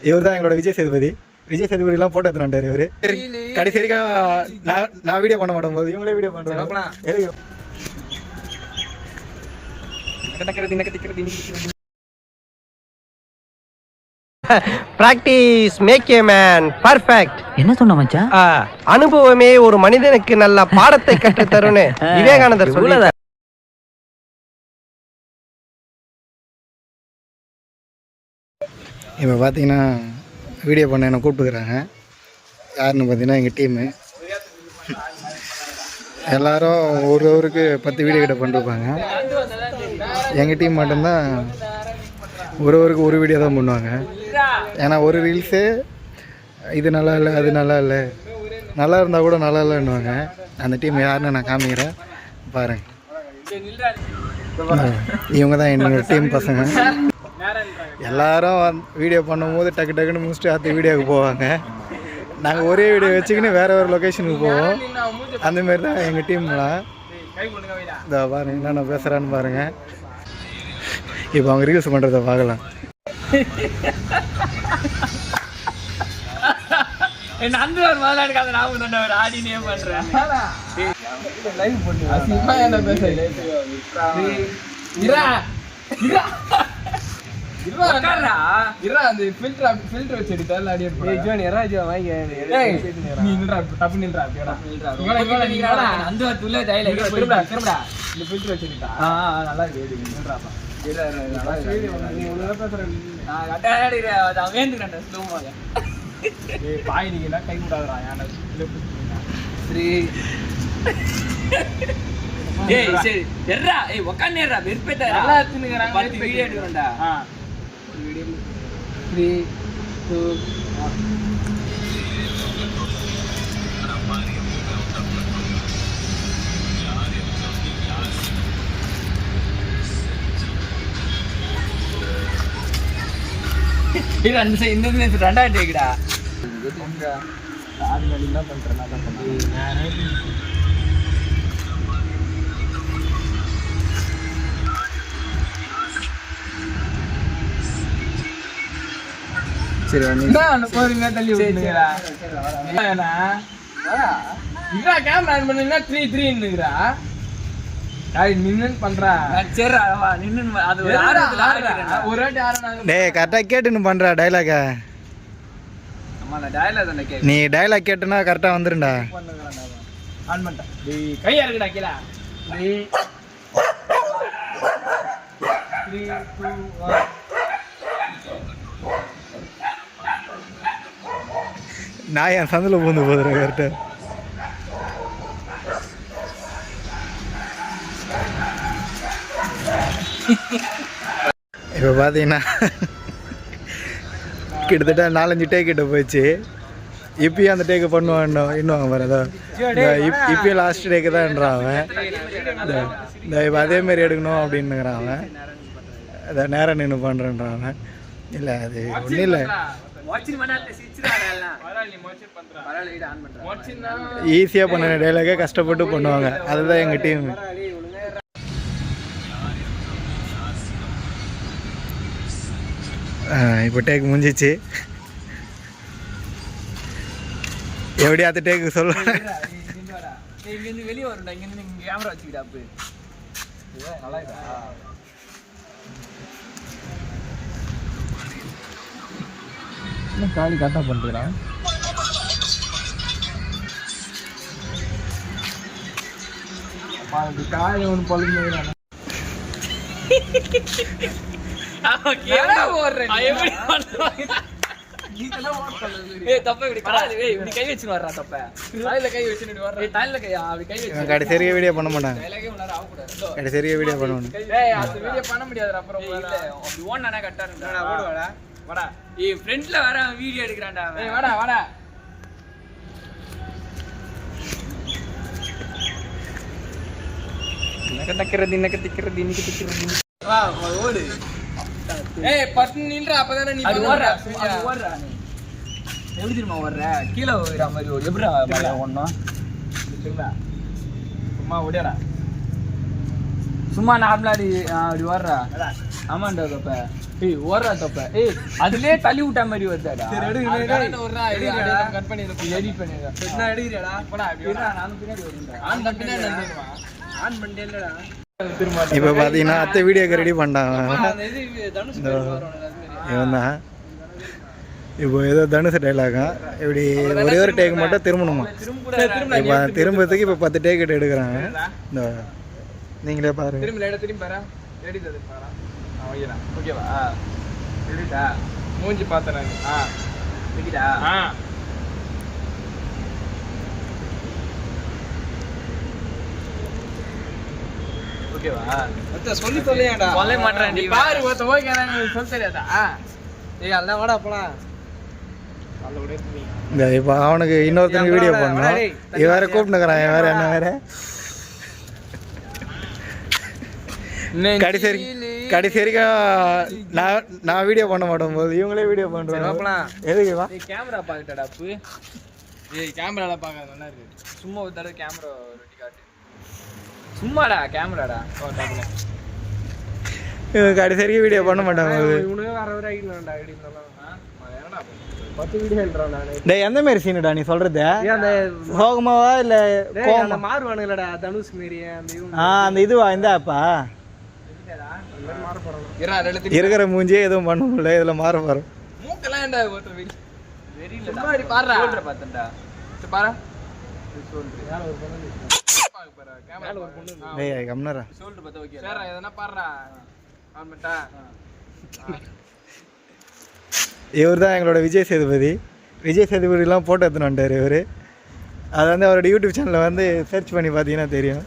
இவர் தான் எங்களோட விஜய் சேதுபதி. விஜய் சேதுபதி எல்லாம் போட்டோ எடுத்துட்டாரு இவரு. கடைசி வரைக்கும் நான் வீடியோ பண்ண மாட்டேன் போது இவங்களே வீடியோ பண்றாங்க. Practice make a man perfect. என்ன சொன்ன மச்சான்? அனுபவமே ஒரு மனிதனுக்கு நல்ல பாடத்தை கற்றுத் தரும்னு விவேகானந்தர் சொல்லல. இப்போ பார்த்தீங்கன்னா வீடியோ பண்ண என்ன கூப்பிட்டுக்கிறாங்க. யாருன்னு பார்த்தீங்கன்னா எங்கள் டீமு எல்லோரும் ஒருவருக்கு 10 வீடியோ கிட்ட பண்ணிருப்பாங்க. எங்கள் டீம் மட்டும்தான் ஒருவருக்கு ஒரு வீடியோ தான் பண்ணுவாங்க. ஏன்னா ஒரு ரீல்ஸு இது நல்லா இல்லை அது நல்லா இல்லை, நல்லா இருந்தால் கூட நல்லா இல்லைன்னுவாங்க. அந்த டீம் யாருன்னு நான் காமிக்கிறேன் பாருங்க. இவங்க தான் என்னோடய டீம் பசங்க. எல்லாரும் வீடியோ பண்ணும்போது டக்கு டக்குன்னு முடிச்சுட்டு அடுத்த வீடியோவுக்கு போவாங்க. நாங்கள் ஒரே வீடியோ வச்சுக்கின்னு வேறு வேறு லொக்கேஷனுக்கு போவோம். அந்தமாரி தான் எங்கள் டீம்லாம். இதோ பாருங்க என்னென்ன பேசுகிறான்னு பாருங்கள். இப்போ அவங்க ரீல்ஸ் பண்ணுறத பார்க்கலாம். சரி போறீங்க தள்ளி விட்டுங்களா? கேமரா ஆன் பண்ணீங்கன்னா 3-3ன்னுங்கறா. நின்னு பண்றா. சரி நின்னு அது ஒரு வாட்டி ஆறனாங்க. டேய் கரெக்ட்டா கேட்டுன்னு பண்றா டயலாக. அம்மா நான் டயலாக் தான கேக்க. நீ டயலாக் கேட்டனா கரெக்ட்டா வந்துருடா. ஆன் பண்ணடா. டேய் கையா இருக்குடா கீழ. 3 2 1 நான் என் சந்தில் பூந்து போதுறேன் கரெக்டாக. இப்போ பார்த்தீங்கன்னா கிட்டத்தட்ட 4-5 டேக் கிட்ட போயிடுச்சு. இப்பயும் அந்த டேக்கு பண்ணுவான் இன்னும் பாரு. இப்பயும் லாஸ்ட் டேக்கு தான்ன்றான் அவன். இந்த இப்போ அதேமாரி எடுக்கணும் அப்படின்னுங்கிறான் அவன். அதை நேரம் நின்று பண்ணுறேன்றான் அவன். இல்லை அது ஒன்றும் இல்லை, ஈஸியாக பண்ண டைலாக கஷ்டப்பட்டு பண்ணுவாங்க. அதுதான் எங்கள் டீம். இப்போ டேக் முடிஞ்சிச்சு. எப்படி அந்த டேக்கு சொல்ல வெளியே வரும்டா. இங்கே கேமரா வச்சுக்கிட்டா நல்லா காலி கரெக்டாக பண்ணுறான். காய் ஒன்று பழுந்து கடைசியாக வீடியோ பண்ண மாட்டாங்க. கடைசியாக வீடியோ பண்ணணும். பண்ண முடியாது. அப்புறம் வாடா ஏய் ஃப்ரண்ட்ல வர வீடியோ எடுக்கறான்டா அவன். ஏய் வாடா வாடா. நக்கறது வா ஓடு. ஏய் பட்டு நில்றா அப்பதானே நீ ஓடுற. அது ஓடுறா நீ. எப்படி திரும்ப ஓடுற? கீழ ஓடுற மாதிரி ஓடு. எப்படிடா மேல ஓடணும்? சரிடா. சும்மா ஓடிடா. சும்மா நார்மலா அப்படி ஓடுறா ஆமாண்டா தொப்ப ஏய் ஓடுறா தொப்ப ஏய் அதுலயே தள்ளி விட்ட மாதிரி வருதாடா சரி கட் பண்ணி எடிட் பண்ணிடுறா என்ன எடுக்கறடா போடா நானும் பின்னாடி வரேன்டா ஆன் பின்னாடி வந்துடுமா ஆன் பண்ணிட்டே இல்லடா திரும்ப இப்போ பார்த்தீங்கன்னா அத்தை வீடியோக்கு ரெடி பண்ணிட்டாங்க இவன் தான் இப்போ ஏதோ தனுஷ் டைலாகா இப்படி ஒரே ஒரு டேக் மட்டும் திரும்பணுமா இப்போ திரும்பத்துக்கு இப்போ 10 டேக் எடுக்கிறாங்க இந்த நீங்களே பாருங்க திரும்பி பாரு ரெடி பாரு ஓகேவா ரெடிடா மூஞ்சி பார்த்தறாங்க ரெடிடா ஓகேவா அத்த சொல்லி சொல்லையாடா சொல்ல மாட்டறேன் நீ பாரு ஓத்த ஓகேறாங்க சொல்ல தெரியாதா ஏய் அண்ணா வாடா போலாம் இந்த இப்போ அவனுக்கு இன்னொருத்தங்க வீடியோ பண்ணணும் இவன் வேற கூப்பிட்டுக்கிறான் இவன் வேற என்ன வேற கடைசி வரைக்கும் நான் வீடியோ பண்ண மாட்டோம் போது இவங்களே வீடியோ பண்றாங்க எதுக்குவா கேமரா பாக்கட்டடா அப்பு ஏய் கேமரால பார்க்க நல்லா இருக்கு சும்மா ஒரு தடவை கேமரா ரெடி காட்டு சும்மாடா கேமராடா கடைசி வரைக்கும் வீடியோ பண்ண மாட்டாங்க இவனுக்கு வேற ஒரு ஐடியாடா ஐடியாலாம் என்னடா 10 வீடியோ எழுறோம் நானே டேய் எந்த மாதிரி சீனுடா நீ சொல்றது அந்த சோகமாவா இல்ல கோவமா மாறுவானுங்கடா தனுஷ் மேரி அந்த அந்த இதுவா இந்தாப்பா இருக்கிற மூஞ்சியே எதுவும் பண்ண முடியல இதுல மாற போறோம் மூக்கெல்லாம் ஏண்டா ஓட்ட வெரி இல்ல சும்மா பாறா சொல்ற பார்த்தடா பாரு சொல்ற யார ஒரு பொண்ணு பாக்க பாரு கேமரா ஒரு பொண்ணு டேய் கம்னரா சொல்ற பார்த்தா ஓகே சேரா எதனா பாறா ஆமாடா இவர் தான் எங்களோட விஜய் சேதுபதிலாம் ஃபோட்டோ எடுத்துன்னு வந்துட்டார் இவர் அது வந்து அவரோட யூடியூப் சேனலில் வந்து சர்ச் பண்ணி பார்த்தீங்கன்னா தெரியும்